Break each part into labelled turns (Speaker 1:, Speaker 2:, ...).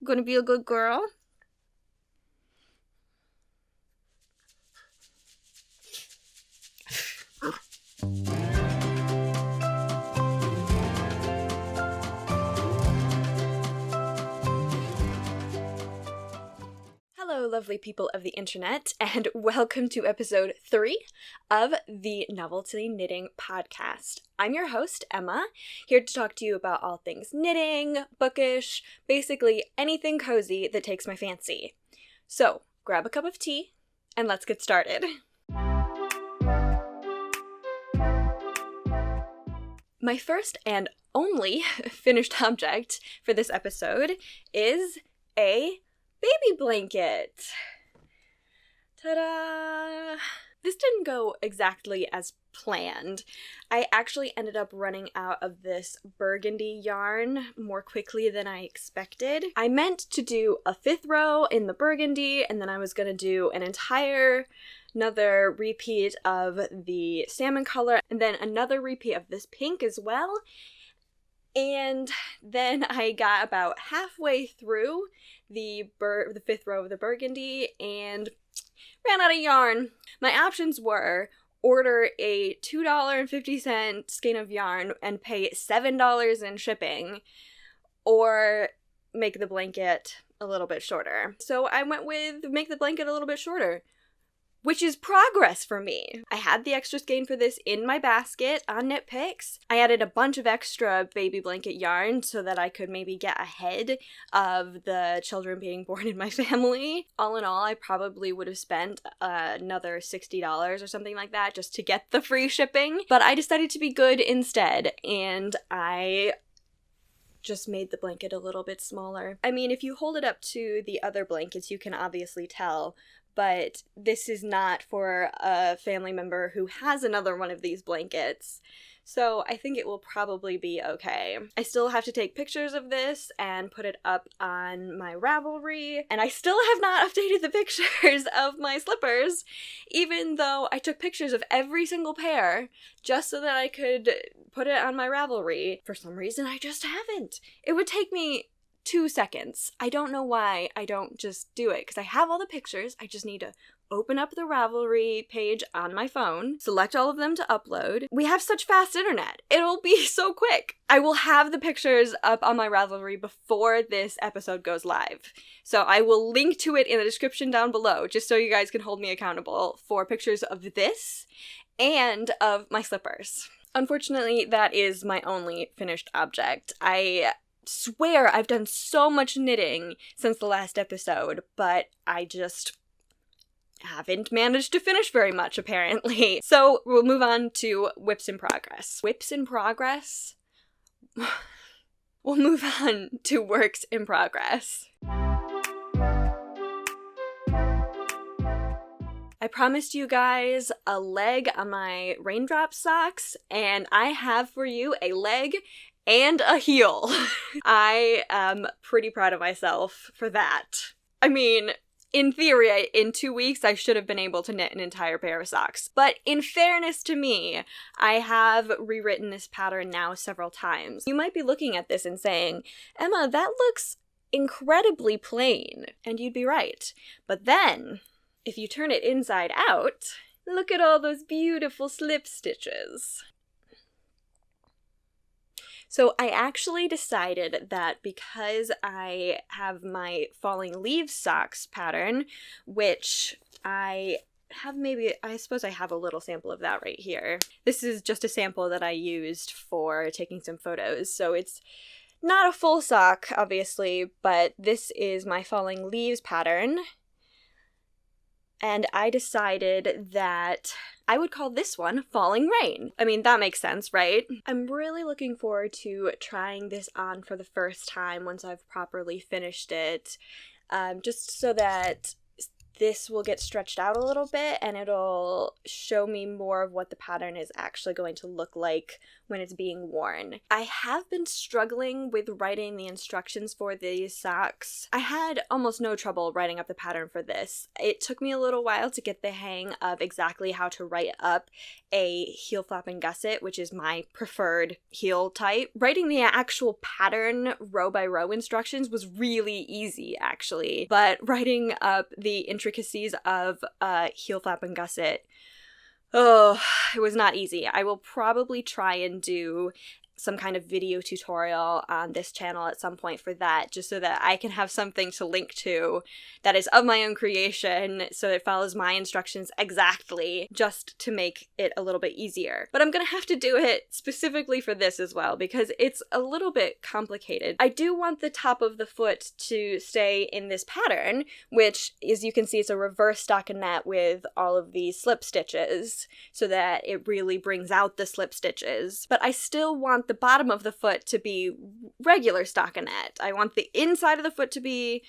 Speaker 1: Gonna be a good girl? Hello, lovely people of the internet, and welcome to episode 3 of the NovelTea Knitting Podcast. I'm your host, Emma, here to talk to you about all things knitting, bookish, basically anything cozy that takes my fancy. So, grab a cup of tea, and let's get started. My first and only finished object for this episode is a baby blanket. Ta-da! This didn't go exactly as planned. I actually ended up running out of this burgundy yarn more quickly than I expected. I meant to do a 5th row in the burgundy, and then I was going to do another repeat of the salmon color, and then another repeat of this pink as well. And then I got about halfway through the 5th row of the burgundy and ran out of yarn. My options were order a $2.50 skein of yarn and pay $7 in shipping, or make the blanket a little bit shorter. So I went with make the blanket a little bit shorter, which is progress for me. I had the extra skein for this in my basket on Knit Picks. I added a bunch of extra baby blanket yarn so that I could maybe get ahead of the children being born in my family. All in all, I probably would have spent another $60 or something like that just to get the free shipping. But I decided to be good instead, and I just made the blanket a little bit smaller. I mean, if you hold it up to the other blankets, you can obviously tell, but this is not for a family member who has another one of these blankets, so I think it will probably be okay. I still have to take pictures of this and put it up on my Ravelry, and I still have not updated the pictures of my slippers, even though I took pictures of every single pair just so that I could put it on my Ravelry. For some reason, I just haven't. It would take me 2 seconds. I don't know why I don't just do it, because I have all the pictures. I just need to open up the Ravelry page on my phone, select all of them to upload. We have such fast internet. It'll be so quick. I will have the pictures up on my Ravelry before this episode goes live. So I will link to it in the description down below, just so you guys can hold me accountable for pictures of this and of my slippers. Unfortunately, that is my only finished object. I swear I've done so much knitting since the last episode, but I just haven't managed to finish very much, apparently. So we'll move on to whips in progress. Whips in progress? We'll move on to works in progress. I promised you guys a leg on my raindrop socks, and I have for you a leg and a heel. I am pretty proud of myself for that. I mean, in theory, in 2 weeks, I should have been able to knit an entire pair of socks. But in fairness to me, I have rewritten this pattern now several times. You might be looking at this and saying, Emma, that looks incredibly plain. And you'd be right. But then, if you turn it inside out, look at all those beautiful slip stitches. So I actually decided that because I have my falling leaves socks pattern, which I suppose I have a little sample of that right here. This is just a sample that I used for taking some photos. So it's not a full sock, obviously, but this is my falling leaves pattern. And I decided that I would call this one Falling Rain. I mean, that makes sense, right? I'm really looking forward to trying this on for the first time once I've properly finished it, just so that this will get stretched out a little bit and it'll show me more of what the pattern is actually going to look like when it's being worn. I have been struggling with writing the instructions for these socks. I had almost no trouble writing up the pattern for this. It took me a little while to get the hang of exactly how to write up a heel flap and gusset, which is my preferred heel type. Writing the actual pattern row by row instructions was really easy, actually, but writing up the intricacies of a heel flap and gusset, oh, it was not easy. I will probably try and do some kind of video tutorial on this channel at some point for that, just so that I can have something to link to that is of my own creation, so it follows my instructions exactly, just to make it a little bit easier. But I'm gonna have to do it specifically for this as well, because it's a little bit complicated. I do want the top of the foot to stay in this pattern, which, as you can see, is a reverse stockinette with all of these slip stitches, so that it really brings out the slip stitches. But I still want the bottom of the foot to be regular stockinette. I want the inside of the foot to be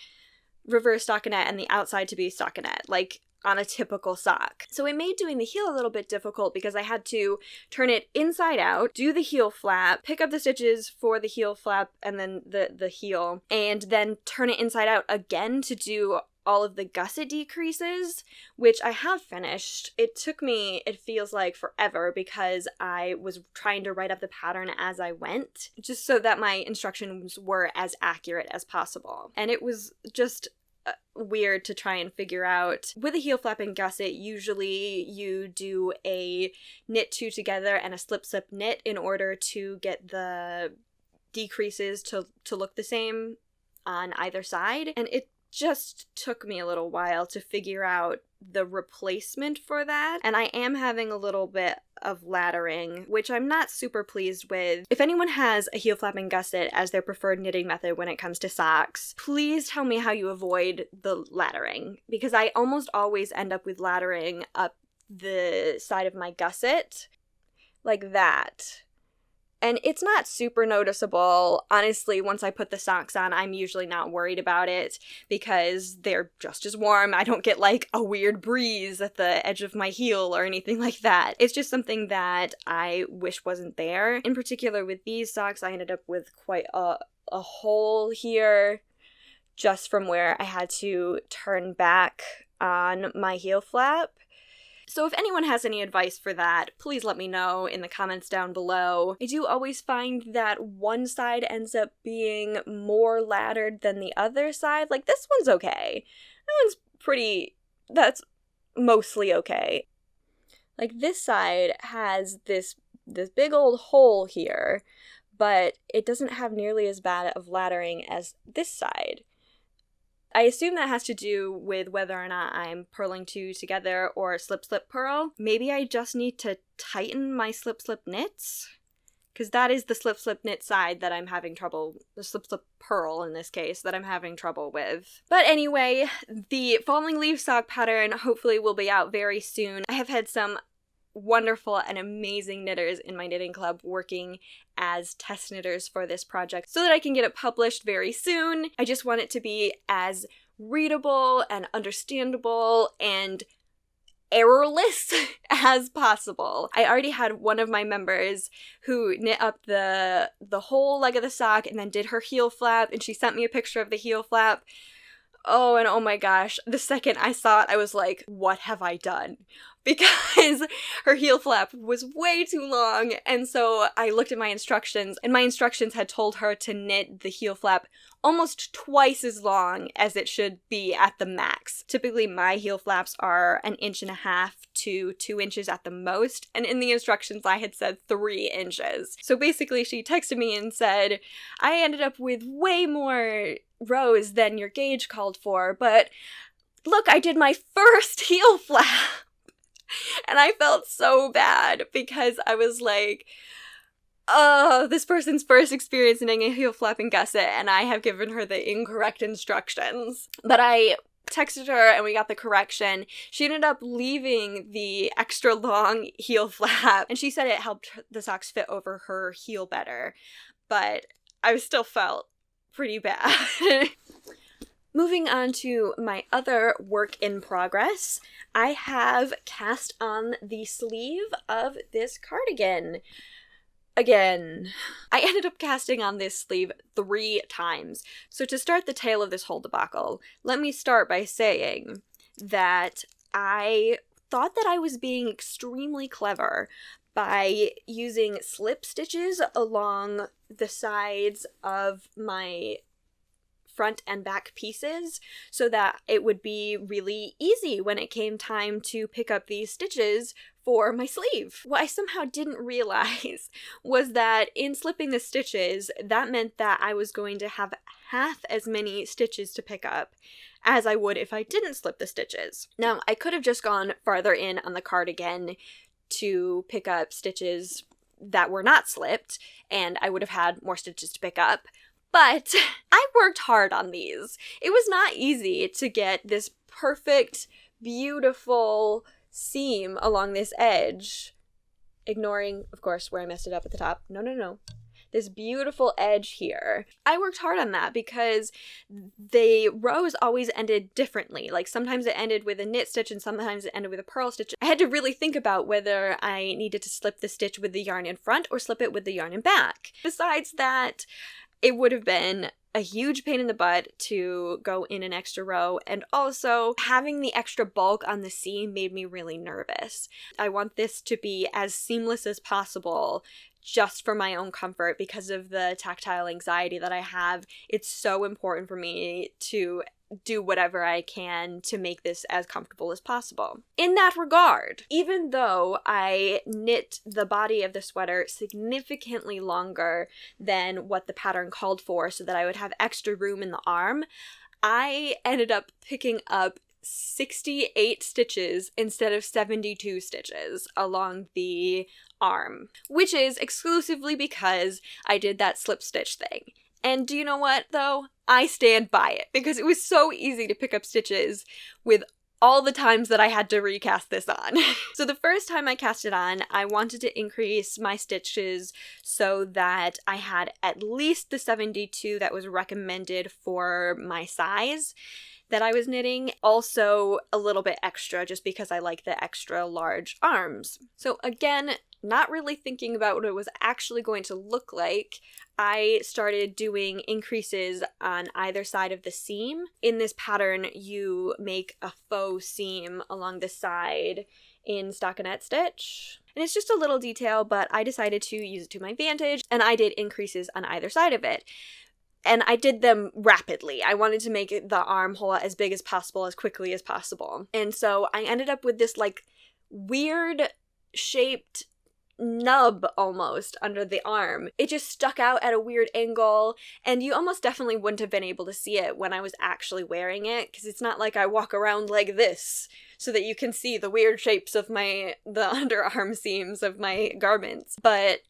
Speaker 1: reverse stockinette and the outside to be stockinette, like on a typical sock. So it made doing the heel a little bit difficult because I had to turn it inside out, do the heel flap, pick up the stitches for the heel flap and then the heel, and then turn it inside out again to do all of the gusset decreases, which I have finished. It took me, it feels like, forever because I was trying to write up the pattern as I went, just so that my instructions were as accurate as possible. And it was just weird to try and figure out. With a heel flap and gusset, usually you do a knit two together and a slip knit in order to get the decreases to look the same on either side. And it just took me a little while to figure out the replacement for that, and I am having a little bit of laddering, which I'm not super pleased with. If anyone has a heel flap and gusset as their preferred knitting method when it comes to socks, please tell me how you avoid the laddering, because I almost always end up with laddering up the side of my gusset, like that. And it's not super noticeable. Honestly, once I put the socks on, I'm usually not worried about it because they're just as warm. I don't get like a weird breeze at the edge of my heel or anything like that. It's just something that I wish wasn't there. In particular with these socks, I ended up with quite a hole here just from where I had to turn back on my heel flap. So if anyone has any advice for that, please let me know in the comments down below. I do always find that one side ends up being more laddered than the other side. Like, this one's okay. That's mostly okay. Like, this side has this big old hole here, but it doesn't have nearly as bad of laddering as this side. I assume that has to do with whether or not I'm purling two together or slip purl. Maybe I just need to tighten my slip knits, because that is the slip knit side that I'm having trouble, the slip purl in this case, that I'm having trouble with. But anyway, the falling leaf sock pattern hopefully will be out very soon. I have had some wonderful and amazing knitters in my knitting club working as test knitters for this project so that I can get it published very soon. I just want it to be as readable and understandable and errorless as possible. I already had one of my members who knit up the whole leg of the sock and then did her heel flap, and she sent me a picture of the heel flap. Oh, and oh my gosh, the second I saw it, I was like, what have I done? Because her heel flap was way too long, and so I looked at my instructions, and my instructions had told her to knit the heel flap almost twice as long as it should be at the max. Typically, my heel flaps are 1.5 inches to 2 inches at the most, and in the instructions I had said 3 inches. So basically, she texted me and said, I ended up with way more rows than your gauge called for, but look, I did my first heel flap. And I felt so bad because I was like, oh, this person's first experience knitting a heel flap and gusset, and I have given her the incorrect instructions. But I texted her and we got the correction. She ended up leaving the extra long heel flap, and she said it helped the socks fit over her heel better. But I still felt pretty bad. Moving on to my other work in progress, I have cast on the sleeve of this cardigan. Again, I ended up casting on this sleeve 3 times. So to start the tale of this whole debacle, let me start by saying that I thought that I was being extremely clever by using slip stitches along the sides of my front and back pieces so that it would be really easy when it came time to pick up these stitches for my sleeve. What I somehow didn't realize was that in slipping the stitches, that meant that I was going to have half as many stitches to pick up as I would if I didn't slip the stitches. Now, I could have just gone farther in on the cardigan to pick up stitches that were not slipped, and I would have had more stitches to pick up. But I worked hard on these. It was not easy to get this perfect, beautiful seam along this edge. Ignoring, of course, where I messed it up at the top. No. This beautiful edge here. I worked hard on that because the rows always ended differently. Like sometimes it ended with a knit stitch and sometimes it ended with a purl stitch. I had to really think about whether I needed to slip the stitch with the yarn in front or slip it with the yarn in back. Besides that, it would have been a huge pain in the butt to go in an extra row, and also having the extra bulk on the seam made me really nervous. I want this to be as seamless as possible just for my own comfort because of the tactile anxiety that I have. It's so important for me to do whatever I can to make this as comfortable as possible. In that regard, even though I knit the body of the sweater significantly longer than what the pattern called for so that I would have extra room in the arm, I ended up picking up 68 stitches instead of 72 stitches along the arm, which is exclusively because I did that slip stitch thing. And do you know what, though? I stand by it, because it was so easy to pick up stitches with all the times that I had to recast this on. So the first time I cast it on, I wanted to increase my stitches so that I had at least the 72 that was recommended for my size that I was knitting, also a little bit extra just because I like the extra large arms. So again, not really thinking about what it was actually going to look like, I started doing increases on either side of the seam. In this pattern, you make a faux seam along the side in stockinette stitch. And it's just a little detail, but I decided to use it to my advantage, and I did increases on either side of it. And I did them rapidly. I wanted to make the armhole as big as possible, as quickly as possible. And so I ended up with this like weird shaped nub almost under the arm. It just stuck out at a weird angle, and you almost definitely wouldn't have been able to see it when I was actually wearing it, because it's not like I walk around like this so that you can see the weird shapes of the underarm seams of my garments. But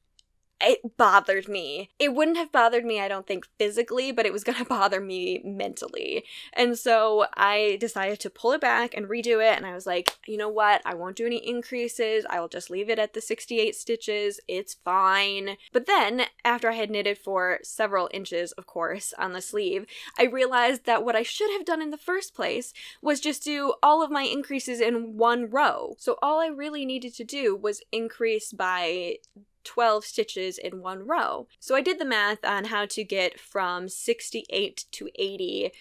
Speaker 1: it bothered me. It wouldn't have bothered me, I don't think, physically, but it was gonna bother me mentally. And so I decided to pull it back and redo it, and I was like, you know what? I won't do any increases. I will just leave it at the 68 stitches. It's fine. But then, after I had knitted for several inches, of course, on the sleeve, I realized that what I should have done in the first place was just do all of my increases in one row. So all I really needed to do was increase by 12 stitches in one row. So I did the math on how to get from 68 to 80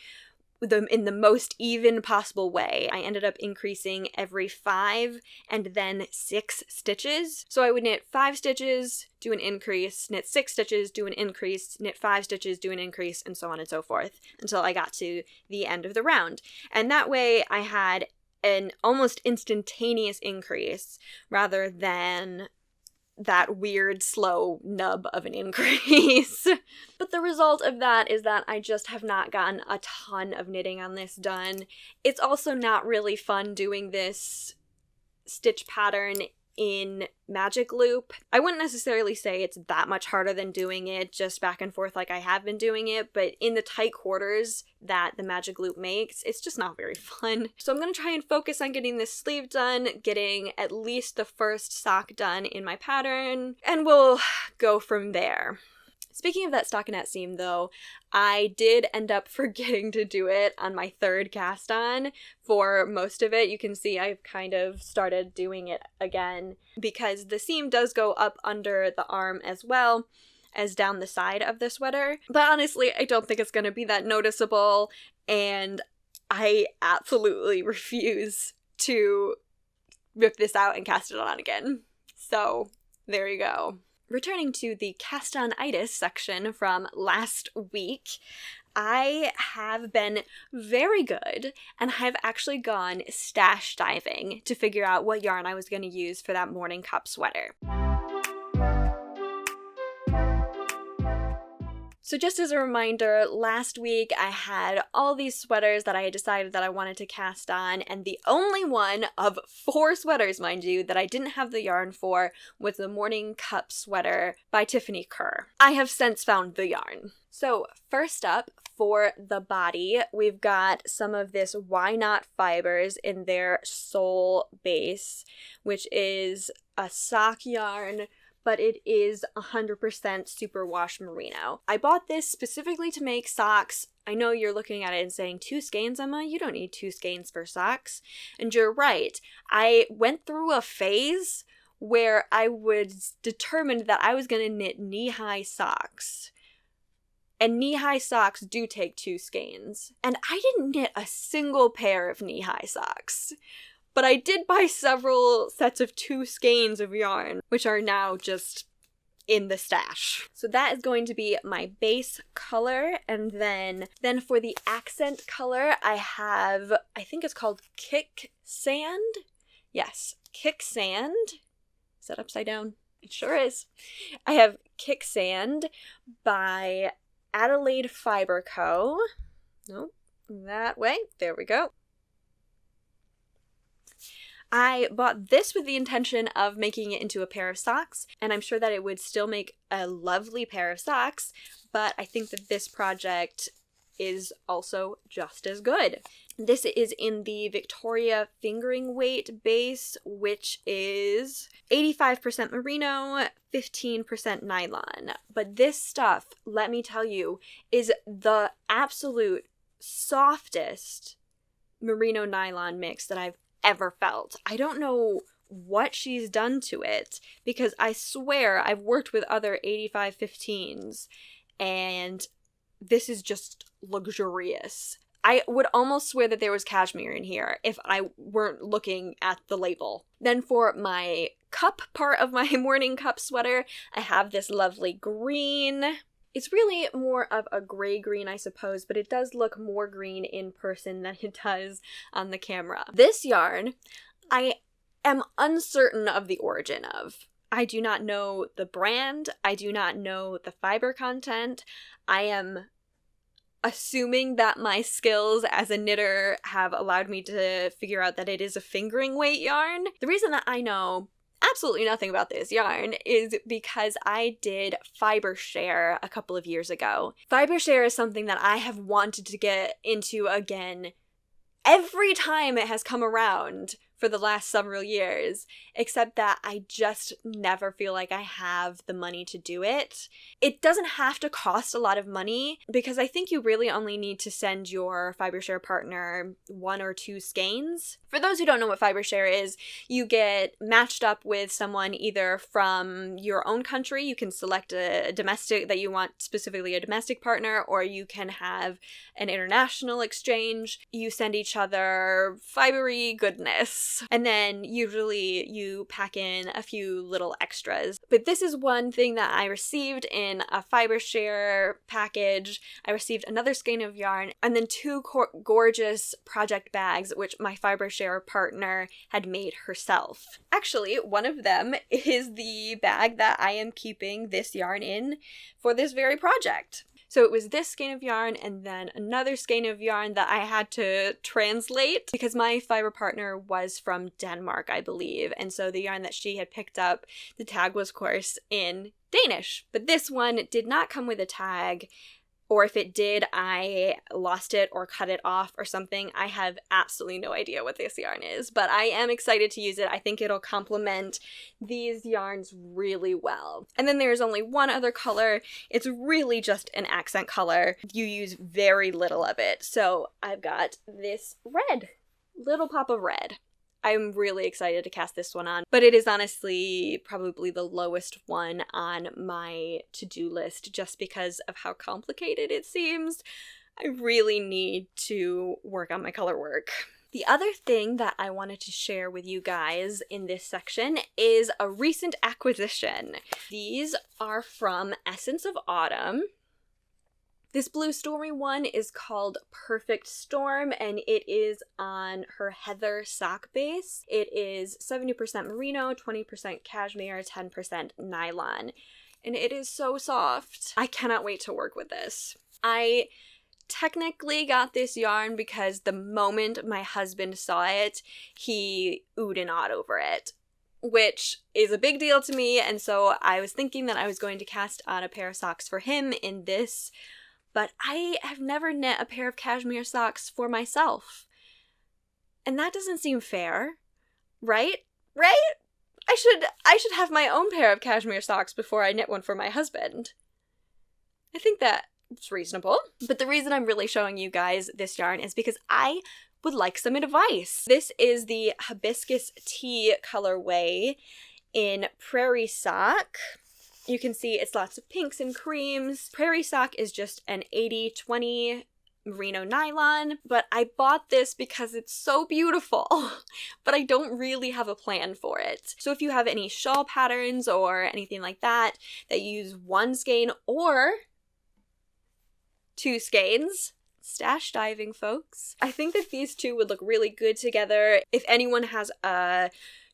Speaker 1: in the most even possible way. I ended up increasing every 5 and then 6 stitches. So I would knit 5 stitches, do an increase, knit 6 stitches, do an increase, knit 5 stitches, do an increase, and so on and so forth until I got to the end of the round. And that way I had an almost instantaneous increase rather than that weird, slow nub of an increase. But the result of that is that I just have not gotten a ton of knitting on this done. It's also not really fun doing this stitch pattern in magic loop. I wouldn't necessarily say it's that much harder than doing it just back and forth like I have been doing it, but in the tight quarters that the magic loop makes, it's just not very fun. So I'm going to try and focus on getting this sleeve done, getting at least the first sock done in my pattern, and we'll go from there. Speaking of that stockinette seam though, I did end up forgetting to do it on my third cast on for most of it. You can see I've kind of started doing it again because the seam does go up under the arm as well as down the side of the sweater. But honestly, I don't think it's going to be that noticeable, and I absolutely refuse to rip this out and cast it on again. So there you go. Returning to the Castonitis section from last week, I have been very good and I've actually gone stash diving to figure out what yarn I was going to use for that morning cup sweater. So just as a reminder, last week I had all these sweaters that I had decided that I wanted to cast on, and the only one of 4 sweaters, mind you, that I didn't have the yarn for was the Morning Cup sweater by Tiffany Kerr. I have since found the yarn. So first up, for the body, we've got some of this Why Not fibers in their sole base, which is a sock yarn, but it is 100% superwash merino. I bought this specifically to make socks. I know you're looking at it and saying, 2 skeins, Emma? You don't need 2 skeins for socks. And you're right. I went through a phase where I was determined that I was going to knit knee-high socks. And knee-high socks do take 2 skeins. And I didn't knit a single pair of knee-high socks. But I did buy several sets of 2 skeins of yarn, which are now just in the stash. So that is going to be my base color, and then for the accent color, I have, I think it's called Kick Sand? Yes, Kick Sand. Is that upside down? It sure is. I have Kick Sand by Adelaide Fiber Co. Nope, that way. There we go. I bought this with the intention of making it into a pair of socks, and I'm sure that it would still make a lovely pair of socks, but I think that this project is also just as good. This is in the Victoria fingering weight base, which is 85% merino, 15% nylon. But this stuff, let me tell you, is the absolute softest merino nylon mix that I've ever felt. I don't know what she's done to it, because I swear I've worked with other 85-15s and this is just luxurious. I would almost swear that there was cashmere in here if I weren't looking at the label. Then for my cup part of my morning cup sweater, I have this lovely green. It's really more of a gray green, I suppose, but it does look more green in person than it does on the camera. This yarn, I am uncertain of the origin of. I do not know the brand. I do not know the fiber content. I am assuming that my skills as a knitter have allowed me to figure out that it is a fingering weight yarn. The reason that I know absolutely nothing about this yarn is because I did fiber share a couple of years ago. Fiber share is something that I have wanted to get into again every time it has come around for the last several years, except that I just never feel like I have the money to do it. It doesn't have to cost a lot of money, because I think you really only need to send your fiber share partner 1 or 2 skeins. For those who don't know what fiber share is, you get matched up with someone either from your own country. You can select a domestic, that you want specifically a domestic partner, or you can have an international exchange. You send each other fibery goodness. And then usually you pack in a few little extras. But this is one thing that I received in a fiber share package. I received another skein of yarn and then 2 gorgeous project bags, which my fiber share partner had made herself. Actually, one of them is the bag that I am keeping this yarn in for this very project. So it was this skein of yarn and then another skein of yarn that I had to translate because my fiber partner was from Denmark, I believe. And so the yarn that she had picked up, the tag was, of course, in Danish. But this one did not come with a tag. or if it did, I lost it or cut it off or something. I have absolutely no idea what this yarn is, but I am excited to use it. I think it'll complement these yarns really well. And then there's only one other color. It's really just an accent color. You use very little of it. So I've got this red, little pop of red. I'm really excited to cast this one on, but it is honestly probably the lowest one on my to-do list just because of how complicated it seems. I really need to work on my color work. The other thing that I wanted to share with you guys in this section is a recent acquisition. These are from Essence of Autumn. This blue stormy one is called Perfect Storm, and it is on her Heather sock base. It is 70% merino, 20% cashmere, 10% nylon, and it is so soft. I cannot wait to work with this. I technically got this yarn because the moment my husband saw it, he oohed and awed over it, which is a big deal to me, and so I was thinking that I was going to cast on a pair of socks for him in this, but I have never knit a pair of cashmere socks for myself. And that doesn't seem fair, right? Right? I should have my own pair of cashmere socks before I knit one for my husband. I think that's reasonable. But the reason I'm really showing you guys this yarn is because I would like some advice. This is the Hibiscus Tea colorway in Prairie Sock. You can see it's lots of pinks and creams. Prairie Sock is just an 80-20 merino nylon, but I bought this because it's so beautiful, but I don't really have a plan for it. So if you have any shawl patterns or anything like that you use one skein or two skeins, stash diving, folks. I think that these two would look really good together. If anyone has a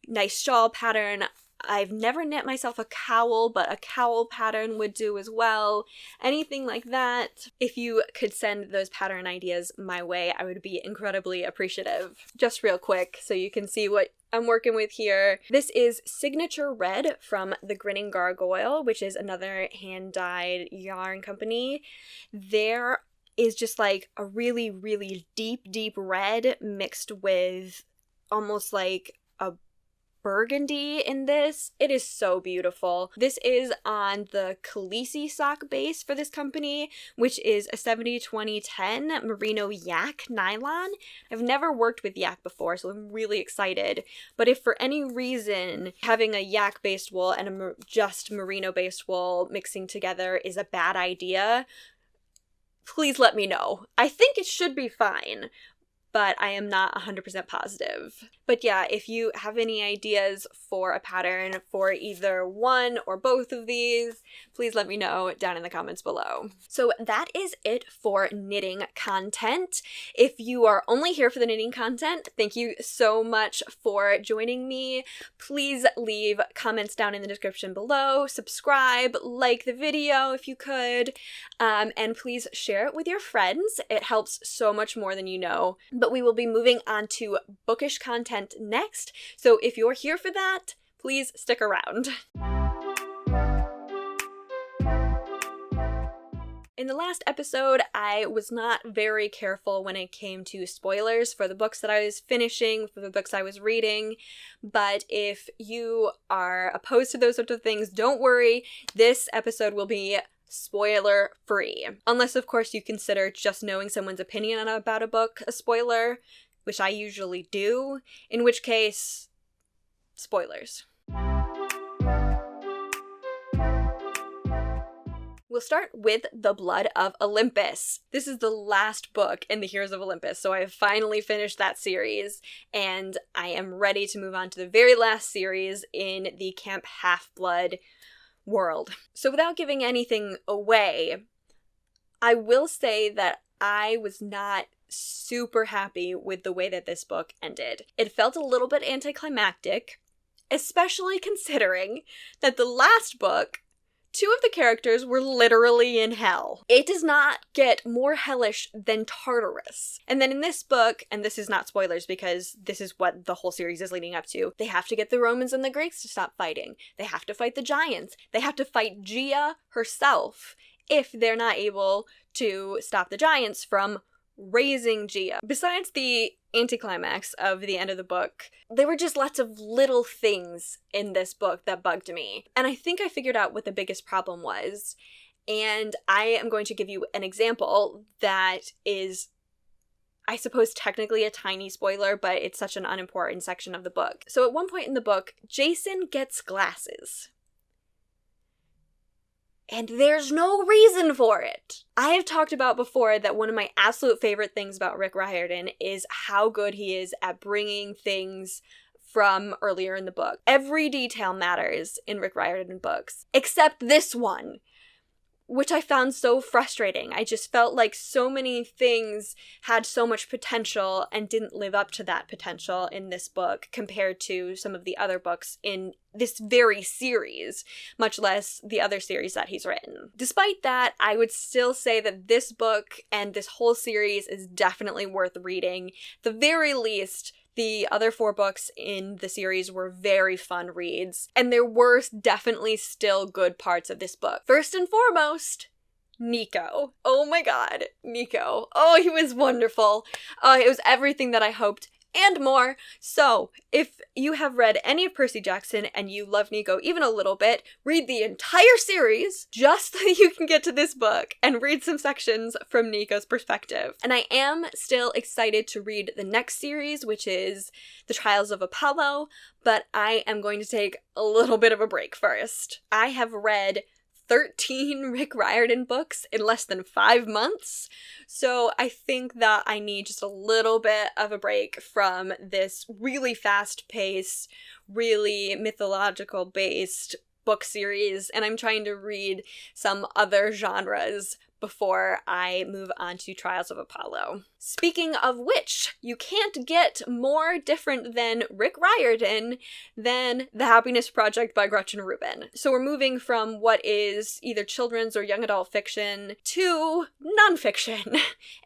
Speaker 1: nice shawl pattern, I've never knit myself a cowl, but a cowl pattern would do as well. Anything like that. If you could send those pattern ideas my way, I would be incredibly appreciative. Just real quick so you can see what I'm working with here. This is Signature Red from the Grinning Gargoyle, which is another hand-dyed yarn company. There is just like a really, really deep red mixed with almost like a burgundy in this. It is so beautiful. This is on the Khaleesi sock base for this company, which is a 70-20-10 merino yak nylon. I've never worked with yak before, so I'm really excited. But if for any reason having a yak based wool and a just merino based wool mixing together is a bad idea, please let me know. I think it should be fine, but I am not 100% positive. But yeah, if you have any ideas for a pattern for either one or both of these, please let me know down in the comments below. So that is it for knitting content. If you are only here for the knitting content, thank you so much for joining me. Please leave comments down in the description below, subscribe, like the video if you could, and please share it with your friends. It helps so much more than you know. But we will be moving on to bookish content next, so if you're here for that, please stick around. In the last episode, I was not very careful when it came to spoilers for the books that I was finishing, for the books I was reading, but if you are opposed to those sorts of things, don't worry, this episode will be spoiler free. Unless, of course, you consider just knowing someone's opinion about a book a spoiler, which I usually do, in which case, spoilers. We'll start with The Blood of Olympus. This is the last book in the Heroes of Olympus, so I have finally finished that series, and I am ready to move on to the very last series in the Camp Half-Blood world. So without giving anything away, I will say that I was not super happy with the way that this book ended. It felt a little bit anticlimactic, especially considering that the last book, two of the characters were literally in hell. It does not get more hellish than Tartarus. And then in this book, and this is not spoilers because this is what the whole series is leading up to, they have to get the Romans and the Greeks to stop fighting. They have to fight the giants. They have to fight Gia herself if they're not able to stop the giants from raising Gia. Besides the anticlimax of the end of the book, there were just lots of little things in this book that bugged me. And I think I figured out what the biggest problem was. And I am going to give you an example that is, I suppose, technically a tiny spoiler, but it's such an unimportant section of the book. So at one point in the book, Jason gets glasses. And there's no reason for it. I have talked about before that one of my absolute favorite things about Rick Riordan is how good he is at bringing things from earlier in the book. Every detail matters in Rick Riordan books, except this one, which I found so frustrating. I just felt like so many things had so much potential and didn't live up to that potential in this book compared to some of the other books in this very series, much less the other series that he's written. Despite that, I would still say that this book and this whole series is definitely worth reading. At the very least, the other 4 books in the series were very fun reads, and there were definitely still good parts of this book. First and foremost, Nico. Oh my god, Nico. Oh, he was wonderful. It was everything that I hoped and more. So, if you have read any of Percy Jackson and you love Nico even a little bit, read the entire series just so you can get to this book and read some sections from Nico's perspective. And I am still excited to read the next series, which is The Trials of Apollo, but I am going to take a little bit of a break first. I have read 13 Rick Riordan books in less than 5 months, so I think that I need just a little bit of a break from this really fast-paced, really mythological-based book series, and I'm trying to read some other genres before I move on to Trials of Apollo. Speaking of which, you can't get more different than Rick Riordan than The Happiness Project by Gretchen Rubin. So we're moving from what is either children's or young adult fiction to nonfiction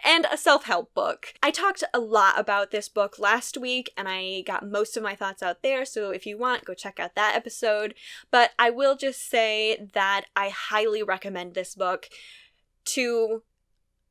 Speaker 1: and a self-help book. I talked a lot about this book last week and I got most of my thoughts out there, so if you want, go check out that episode. But I will just say that I highly recommend this book to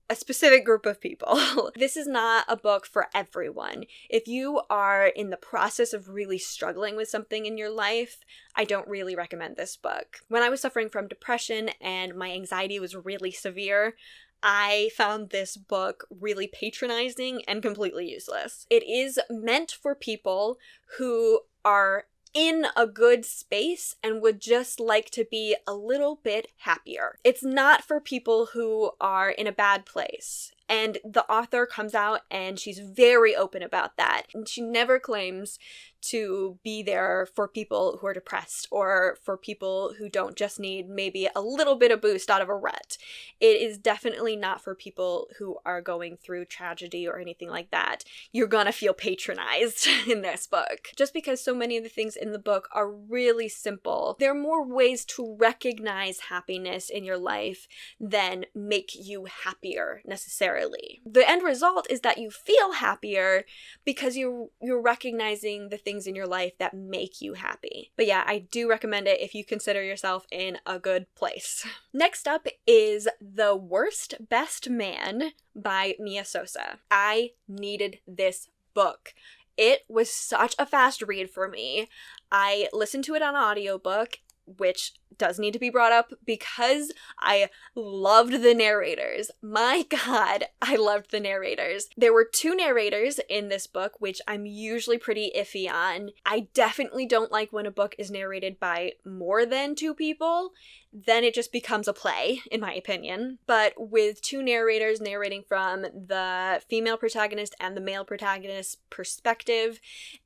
Speaker 1: a specific group of people. This is not a book for everyone. If you are in the process of really struggling with something in your life, I don't really recommend this book. When I was suffering from depression and my anxiety was really severe, I found this book really patronizing and completely useless. It is meant for people who are in a good space and would just like to be a little bit happier. It's not for people who are in a bad place. And the author comes out and she's very open about that. And she never claims to be there for people who are depressed or for people who don't just need maybe a little bit of boost out of a rut. It is definitely not for people who are going through tragedy or anything like that. You're gonna feel patronized in this book. Just because so many of the things in the book are really simple, there are more ways to recognize happiness in your life than make you happier necessarily. The end result is that you feel happier because you're recognizing the things in your life that make you happy. But yeah, I do recommend it if you consider yourself in a good place. Next up is The Worst Best Man by Mia Sosa. I needed this book. It was such a fast read for me. I listened to it on audiobook, which does need to be brought up because I loved the narrators. My god, I loved the narrators. There were 2 narrators in this book, which I'm usually pretty iffy on. I definitely don't like when a book is narrated by more than 2 people. Then it just becomes a play, in my opinion. But with 2 narrators narrating from the female protagonist and the male protagonist's perspective,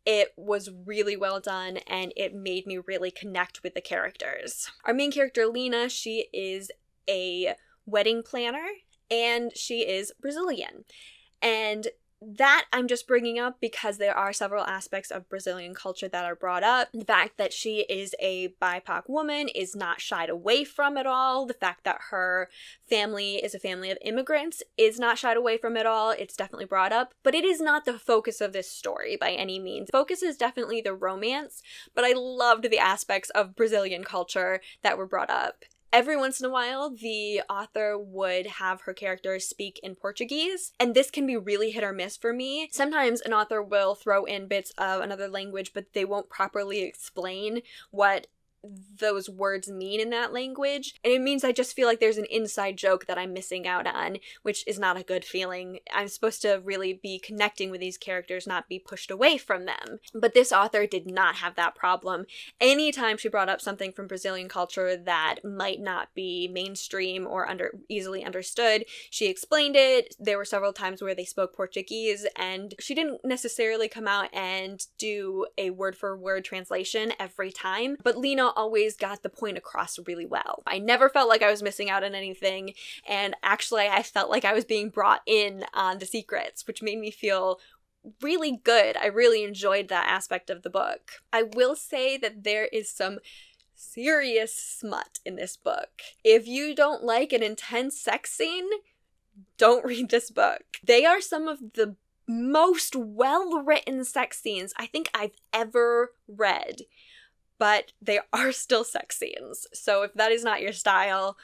Speaker 1: it was really well done and it made me really connect with the characters. Our main character, Lena, she is a wedding planner and she is Brazilian. And that I'm just bringing up because there are several aspects of Brazilian culture that are brought up. The fact that she is a BIPOC woman is not shied away from at all. The fact that her family is a family of immigrants is not shied away from at all. It's definitely brought up, but it is not the focus of this story by any means. The focus is definitely the romance, but I loved the aspects of Brazilian culture that were brought up. Every once in a while, the author would have her characters speak in Portuguese, and this can be really hit or miss for me. Sometimes an author will throw in bits of another language, but they won't properly explain what those words mean in that language, and it means I just feel like there's an inside joke that I'm missing out on, which is not a good feeling. I'm supposed to really be connecting with these characters, not be pushed away from them. But this author did not have that problem. Anytime she brought up something from Brazilian culture that might not be mainstream or easily understood, she explained it. There were several times where they spoke Portuguese, and she didn't necessarily come out and do a word-for-word translation every time, but Lena always got the point across really well. I never felt like I was missing out on anything, and actually I felt like I was being brought in on the secrets, which made me feel really good. I really enjoyed that aspect of the book. I will say that there is some serious smut in this book. If you don't like an intense sex scene, don't read this book. They are some of the most well-written sex scenes I think I've ever read. But they are still sex scenes. So if that is not your style,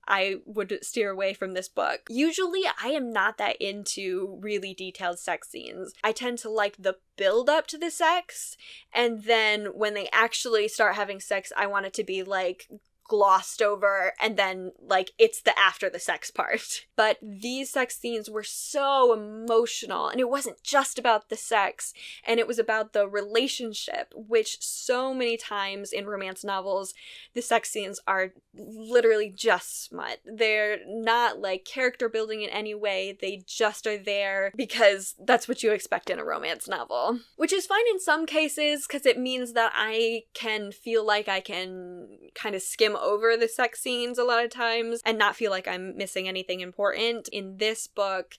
Speaker 1: I would steer away from this book. Usually, I am not that into really detailed sex scenes. I tend to like the build up to the sex, and then when they actually start having sex, I want it to be like glossed over, and then like it's the after the sex part. But these sex scenes were so emotional, and it wasn't just about the sex, and it was about the relationship, which so many times in romance novels the sex scenes are literally just smut. They're not like character building in any way, they just are there because that's what you expect in a romance novel, which is fine in some cases because it means that I can feel like I can kind of skim over the sex scenes a lot of times and not feel like I'm missing anything important. In this book,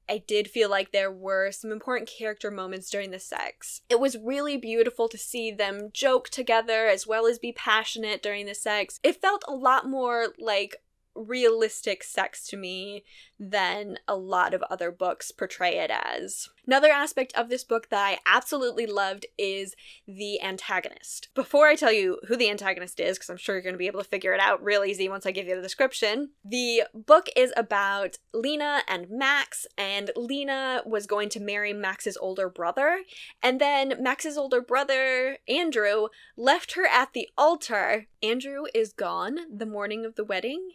Speaker 1: I did feel like there were some important character moments during the sex. It was really beautiful to see them joke together as well as be passionate during the sex. It felt a lot more like realistic sex to me than a lot of other books portray it as. Another aspect of this book that I absolutely loved is the antagonist. Before I tell you who the antagonist is, because I'm sure you're going to be able to figure it out real easy once I give you the description, the book is about Lena and Max, and Lena was going to marry Max's older brother, and then Max's older brother, Andrew, left her at the altar. Andrew is gone the morning of the wedding,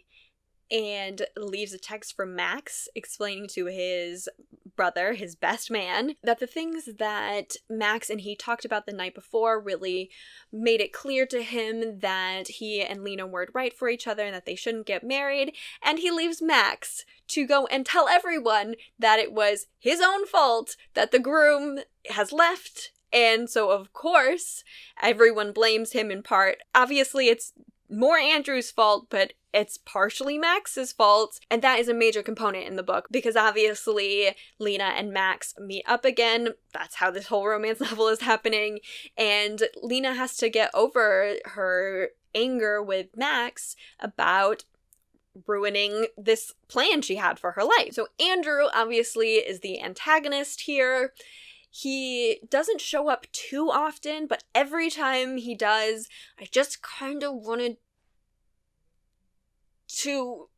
Speaker 1: and leaves a text from Max explaining to his brother, his best man, that the things that Max and he talked about the night before really made it clear to him that he and Lena weren't right for each other and that they shouldn't get married, and he leaves Max to go and tell everyone that it was his own fault that the groom has left, and so of course everyone blames him in part. Obviously it's more Andrew's fault, but it's partially Max's fault, and that is a major component in the book, because obviously Lena and Max meet up again. That's how this whole romance novel is happening, and Lena has to get over her anger with Max about ruining this plan she had for her life. So Andrew obviously is the antagonist here. He doesn't show up too often, but every time he does, I just kind of wanted to...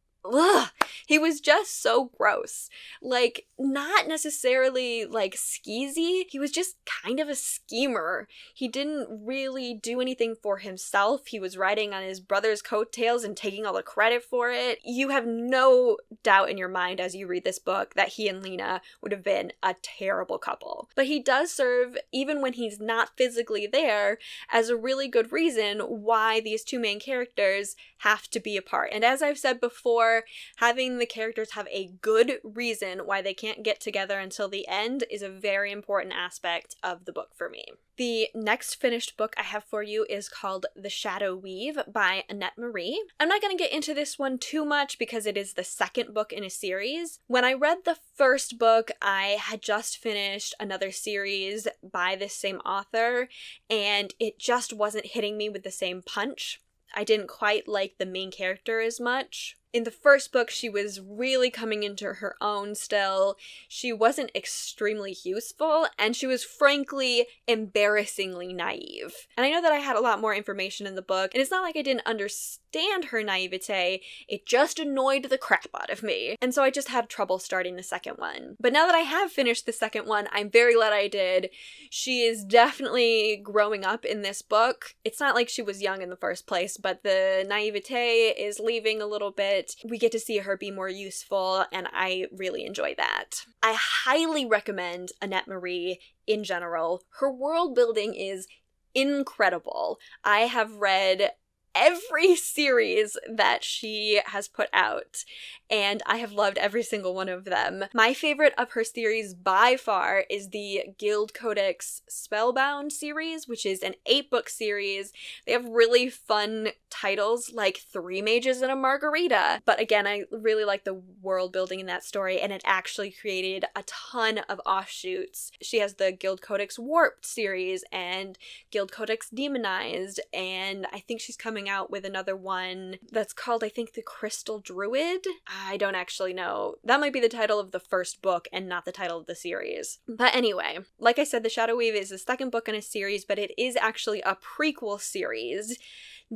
Speaker 1: He was just so gross. Like, not necessarily, like, skeezy. He was just kind of a schemer. He didn't really do anything for himself. He was riding on his brother's coattails and taking all the credit for it. You have no doubt in your mind as you read this book that he and Lena would have been a terrible couple. But he does serve, even when he's not physically there, as a really good reason why these two main characters have to be apart. And as I've said before, having the characters have a good reason why they can't get together until the end is a very important aspect of the book for me. The next finished book I have for you is called The Shadow Weave by Annette Marie. I'm not going to get into this one too much because it is the second book in a series. When I read the first book, I had just finished another series by this same author, and it just wasn't hitting me with the same punch. I didn't quite like the main character as much. In the first book, she was really coming into her own still. She wasn't extremely useful, and she was frankly embarrassingly naive. And I know that I had a lot more information in the book, and it's not like I didn't understand her naivete, it just annoyed the crap out of me. And so I just had trouble starting the second one. But now that I have finished the second one, I'm very glad I did. She is definitely growing up in this book. It's not like she was young in the first place, but the naivete is leaving a little bit. We get to see her be more useful, and I really enjoy that. I highly recommend Annette Marie in general. Her world building is incredible. I have read every series that she has put out, and I have loved every single one of them. My favorite of her series by far is the Guild Codex Spellbound series, which is an 8-book series. They have really fun titles like Three Mages and a Margarita, but again, I really like the world building in that story, and it actually created a ton of offshoots. She has the Guild Codex Warped series and Guild Codex Demonized, and I think she's coming out with another one that's called, I think, The Crystal Druid. I don't actually know. That might be the title of the first book and not the title of the series. But anyway, like I said, The Shadow Weave is the second book in a series, but it is actually a prequel series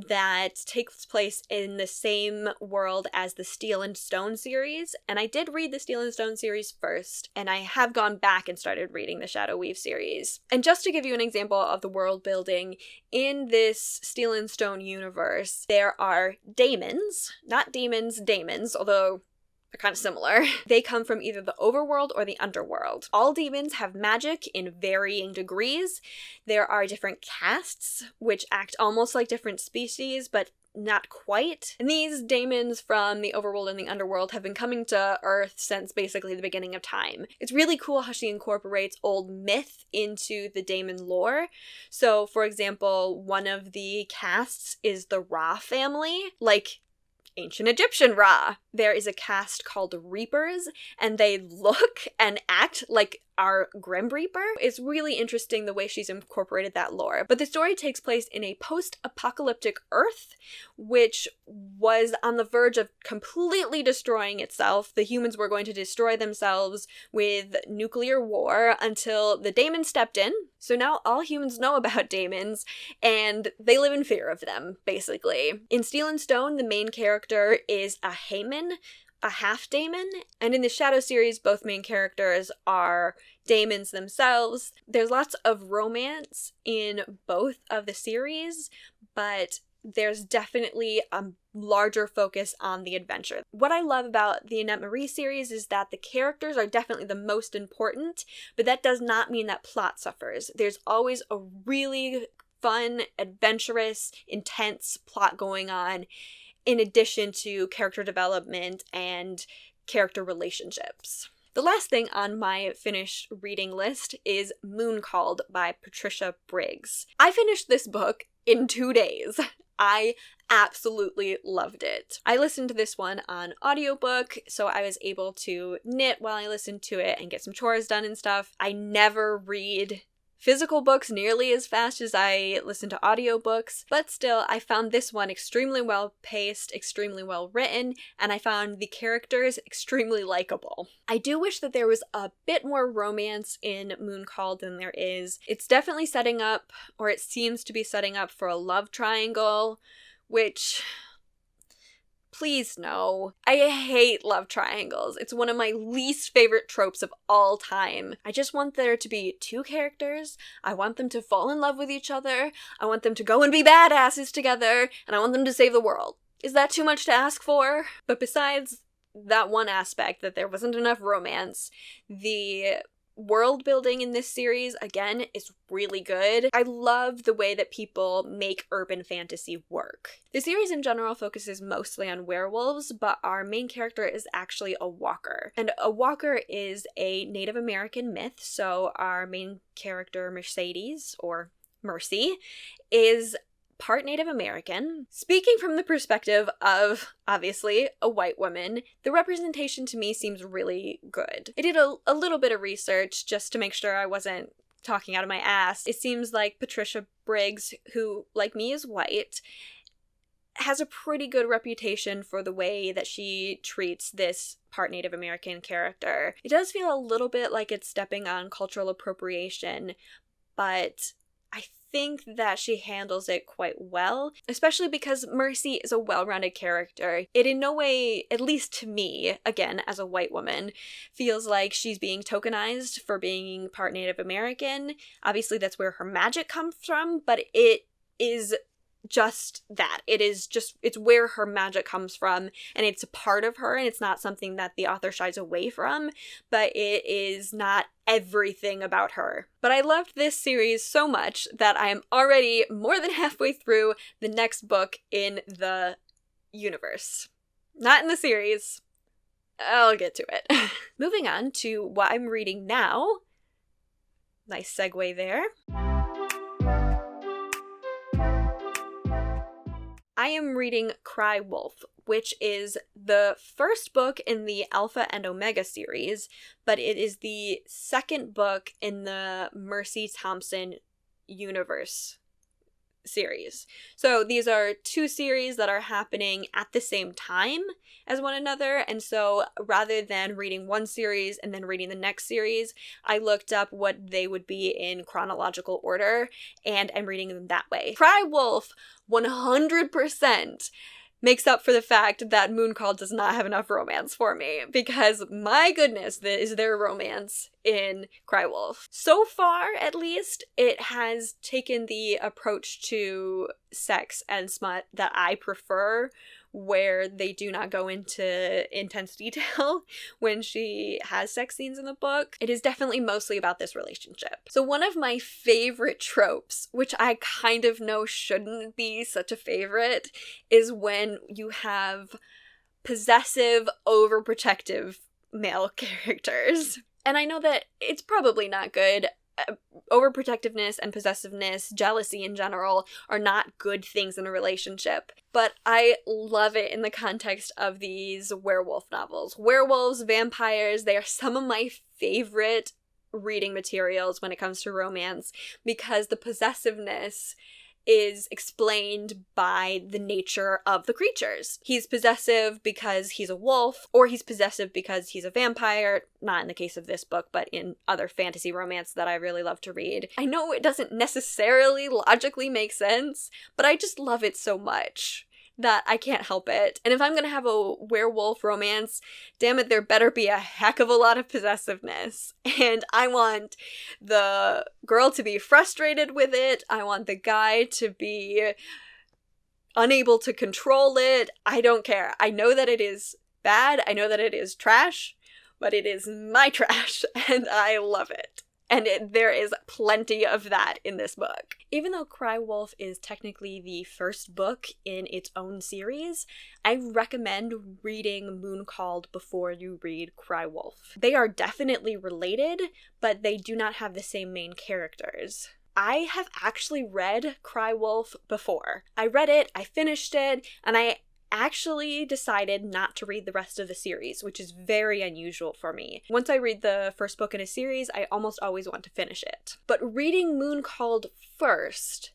Speaker 1: that takes place in the same world as the Steel and Stone series. And I did read the Steel and Stone series first, and I have gone back and started reading the Shadow Weave series. And just to give you an example of the world building, in this Steel and Stone universe, there are daemons, not demons, daemons, although they're kind of similar. They come from either the overworld or the underworld. All demons have magic in varying degrees. There are different castes, which act almost like different species, but not quite. And these daemons from the overworld and the underworld have been coming to Earth since basically the beginning of time. It's really cool how she incorporates old myth into the daemon lore. So, for example, one of the castes is the Ra family, like ancient Egyptian Ra. There is a caste called Reapers, and they look and act like our Grim Reaper. It's really interesting the way she's incorporated that lore. But the story takes place in a post-apocalyptic Earth, which was on the verge of completely destroying itself. The humans were going to destroy themselves with nuclear war until the daemons stepped in. So now all humans know about daemons, and they live in fear of them, basically. In Steel and Stone, the main character is a Haemon, a half-daemon, and in the Shadow series, both main characters are daemons themselves. There's lots of romance in both of the series, but there's definitely a larger focus on the adventure. What I love about the Annette Marie series is that the characters are definitely the most important, but that does not mean that plot suffers. There's always a really fun, adventurous, intense plot going on, in addition to character development and character relationships. The last thing on my finished reading list is Moon Called by Patricia Briggs. I finished this book in 2 days. I absolutely loved it. I listened to this one on audiobook, so I was able to knit while I listened to it and get some chores done and stuff. I never read physical books nearly as fast as I listen to audiobooks, but still, I found this one extremely well paced, extremely well written, and I found the characters extremely likable. I do wish that there was a bit more romance in Moon Called than there is. It's definitely setting up, or it seems to be setting up, for a love triangle, which, please no. I hate love triangles. It's one of my least favorite tropes of all time. I just want there to be two characters. I want them to fall in love with each other. I want them to go and be badasses together. And I want them to save the world. Is that too much to ask for? But besides that one aspect, that there wasn't enough romance, the world building in this series, again, is really good. I love the way that people make urban fantasy work. The series in general focuses mostly on werewolves, but our main character is actually a walker. And a walker is a Native American myth, so our main character, Mercedes, or Mercy, is part Native American. Speaking from the perspective of, obviously, a white woman, the representation to me seems really good. I did a little bit of research just to make sure I wasn't talking out of my ass. It seems like Patricia Briggs, who, like me, is white, has a pretty good reputation for the way that she treats this part Native American character. It does feel a little bit like it's stepping on cultural appropriation, but I think that she handles it quite well, especially because Mercy is a well-rounded character. It in no way, at least to me, again, as a white woman, feels like she's being tokenized for being part Native American. Obviously, that's where her magic comes from, but it is just that. It's where her magic comes from, and it's a part of her, and it's not something that the author shies away from, but it is not everything about her. But I loved this series so much that I am already more than halfway through the next book in the universe. Not in the series. I'll get to it. Moving on to what I'm reading now. Nice segue there. I am reading Cry Wolf, which is the first book in the Alpha and Omega series, but it is the second book in the Mercy Thompson universe series. So these are two series that are happening at the same time as one another, and so rather than reading one series and then reading the next series, I looked up what they would be in chronological order, and I'm reading them that way. Cry Wolf 100% makes up for the fact that Mooncall does not have enough romance for me, because my goodness, is there romance in Cry Wolf. So far, at least, it has taken the approach to sex and smut that I prefer, where they do not go into intense detail when she has sex scenes in the book. It is definitely mostly about this relationship. So one of my favorite tropes, which I kind of know shouldn't be such a favorite, is when you have possessive, overprotective male characters. And I know that it's probably not good. Overprotectiveness and possessiveness, jealousy in general, are not good things in a relationship. But I love it in the context of these werewolf novels. Werewolves, vampires, they are some of my favorite reading materials when it comes to romance, because the possessiveness is explained by the nature of the creatures. He's possessive because he's a wolf, or he's possessive because he's a vampire, not in the case of this book, but in other fantasy romance that I really love to read. I know it doesn't necessarily logically make sense, but I just love it so much that I can't help it. And if I'm gonna have a werewolf romance, damn it, there better be a heck of a lot of possessiveness. And I want the girl to be frustrated with it. I want the guy to be unable to control it. I don't care. I know that it is bad. I know that it is trash, but it is my trash, and I love it. And there is plenty of that in this book. Even though Cry Wolf is technically the first book in its own series, I recommend reading Mooncalled before you read Cry Wolf. They are definitely related, but they do not have the same main characters. I have actually read Cry Wolf before. I read it, I finished it, and I actually decided not to read the rest of the series, which is very unusual for me. Once I read the first book in a series, I almost always want to finish it. But reading Mooncalled first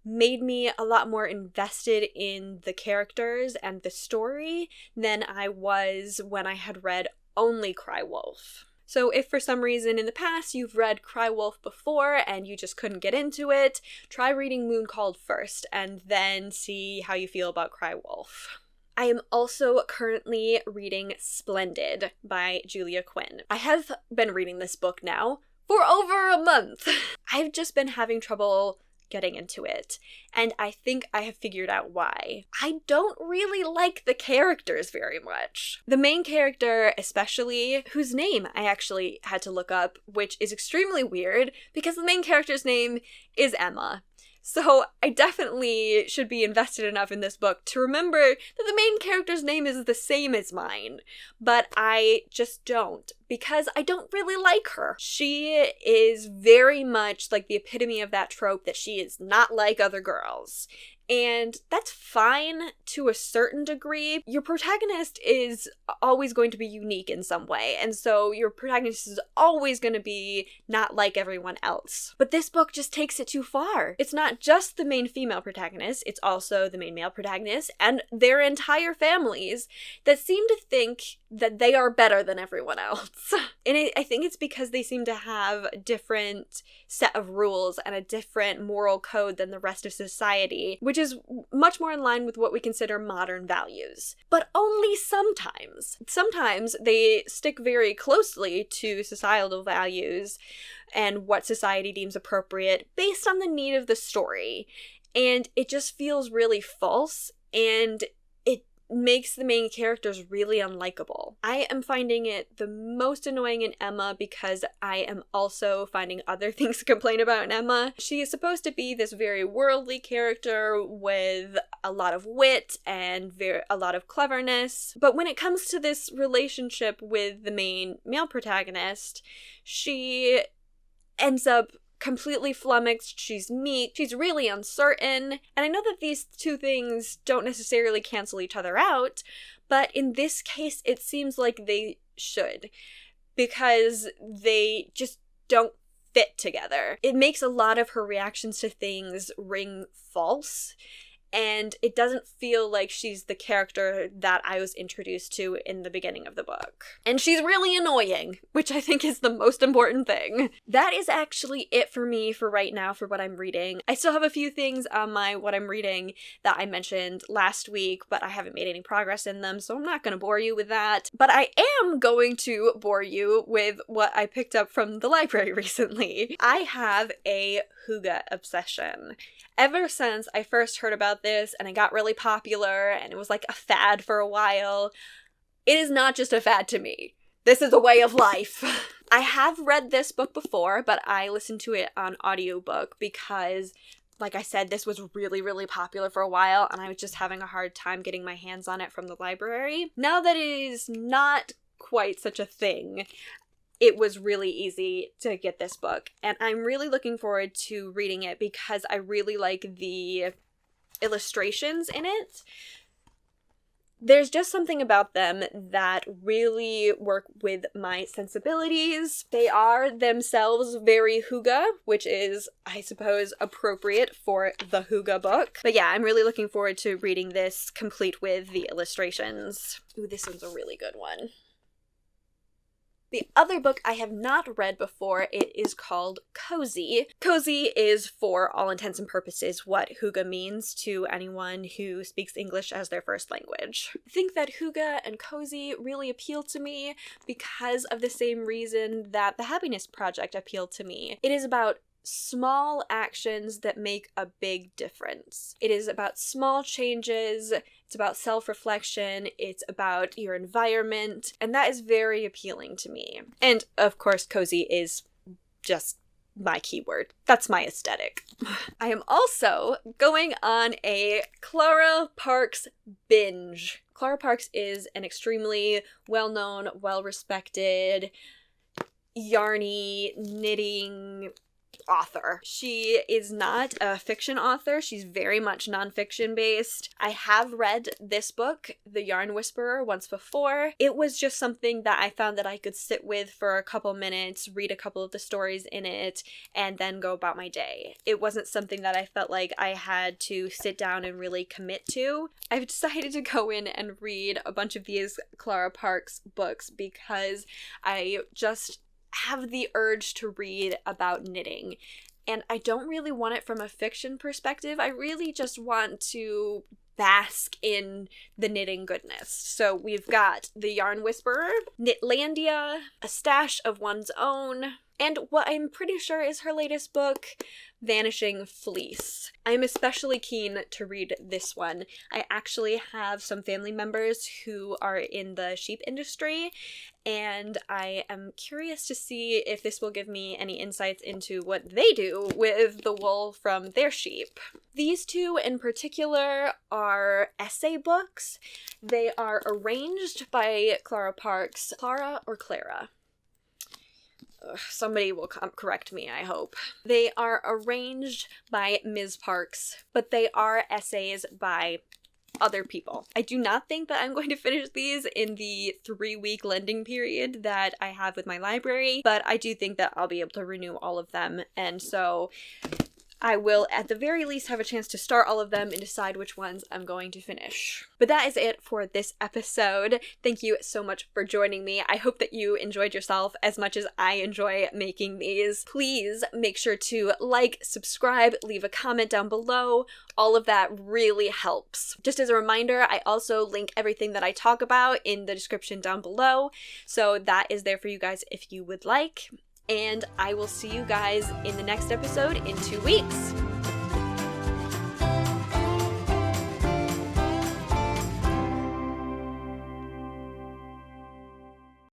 Speaker 1: made me a lot more invested in the characters and the story than I was when I had read only Cry Wolf. So if for some reason in the past you've read Cry Wolf before and you just couldn't get into it, try reading Mooncalled first and then see how you feel about Cry Wolf. I am also currently reading Splendid by Julia Quinn. I have been reading this book now for over a month. I've just been having trouble getting into it, and I think I have figured out why. I don't really like the characters very much. The main character especially, whose name I actually had to look up, which is extremely weird because the main character's name is Emma. So I definitely should be invested enough in this book to remember that the main character's name is the same as mine, but I just don't, because I don't really like her. She is very much like the epitome of that trope that she is not like other girls. And that's fine to a certain degree. Your protagonist is always going to be unique in some way, and so your protagonist is always going to be not like everyone else. But this book just takes it too far. It's not just the main female protagonist, it's also the main male protagonist and their entire families that seem to think that they are better than everyone else. And I think it's because they seem to have a different set of rules and a different moral code than the rest of society, which is much more in line with what we consider modern values. But only sometimes. Sometimes they stick very closely to societal values and what society deems appropriate based on the need of the story. And it just feels really false, and it makes the main characters really unlikable. I am finding it the most annoying in Emma because I am also finding other things to complain about in Emma. She is supposed to be this very worldly character with a lot of wit and a lot of cleverness, but when it comes to this relationship with the main male protagonist, she ends up completely flummoxed, she's meek, she's really uncertain, and I know that these two things don't necessarily cancel each other out, but in this case it seems like they should, because they just don't fit together. It makes a lot of her reactions to things ring false, and it doesn't feel like she's the character that I was introduced to in the beginning of the book. And she's really annoying, which I think is the most important thing. That is actually it for me for right now for what I'm reading. I still have a few things on my what I'm reading that I mentioned last week, but I haven't made any progress in them, so I'm not going to bore you with that. But I am going to bore you with what I picked up from the library recently. I have a hygge obsession. Ever since I first heard about this and it got really popular and it was like a fad for a while, it is not just a fad to me. This is a way of life. I have read this book before, but I listened to it on audiobook because, like I said, this was really, really popular for a while and I was just having a hard time getting my hands on it from the library. Now that it is not quite such a thing, it was really easy to get this book, and I'm really looking forward to reading it because I really like the illustrations in it. There's just something about them that really work with my sensibilities. They are themselves very hygge, which is, I suppose, appropriate for the hygge book. But yeah, I'm really looking forward to reading this complete with the illustrations. Ooh, this one's a really good one. The other book I have not read before, it is called Cozy. Cozy is, for all intents and purposes, what hygge means to anyone who speaks English as their first language. I think that hygge and cozy really appeal to me because of the same reason that the Happiness Project appealed to me. It is about small actions that make a big difference. It is about small changes, it's about self-reflection, it's about your environment, and that is very appealing to me. And of course, cozy is just my keyword. That's my aesthetic. I am also going on a Clara Parkes binge. Clara Parkes is an extremely well-known, well-respected, yarny, knitting author. She is not a fiction author. She's very much nonfiction based. I have read this book, The Yarn Whisperer, once before. It was just something that I found that I could sit with for a couple minutes, read a couple of the stories in it, and then go about my day. It wasn't something that I felt like I had to sit down and really commit to. I've decided to go in and read a bunch of these Clara Parkes books because I just have the urge to read about knitting, and I don't really want it from a fiction perspective. I really just want to bask in the knitting goodness. So we've got The Yarn Whisperer, Knitlandia, A Stash of One's Own, and what I'm pretty sure is her latest book, Vanishing Fleece. I'm especially keen to read this one. I actually have some family members who are in the sheep industry, and I am curious to see if this will give me any insights into what they do with the wool from their sheep. These two in particular are essay books. They are arranged by Clara Parkes. Clara or Clara? Somebody will correct me, I hope. They are arranged by Ms. Parkes, but they are essays by other people. I do not think that I'm going to finish these in the 3-week lending period that I have with my library, but I do think that I'll be able to renew all of them, and so I will at the very least have a chance to start all of them and decide which ones I'm going to finish. But that is it for this episode. Thank you so much for joining me. I hope that you enjoyed yourself as much as I enjoy making these. Please make sure to like, subscribe, leave a comment down below. All of that really helps. Just as a reminder, I also link everything that I talk about in the description down below, so that is there for you guys if you would like. And I will see you guys in the next episode in 2 weeks.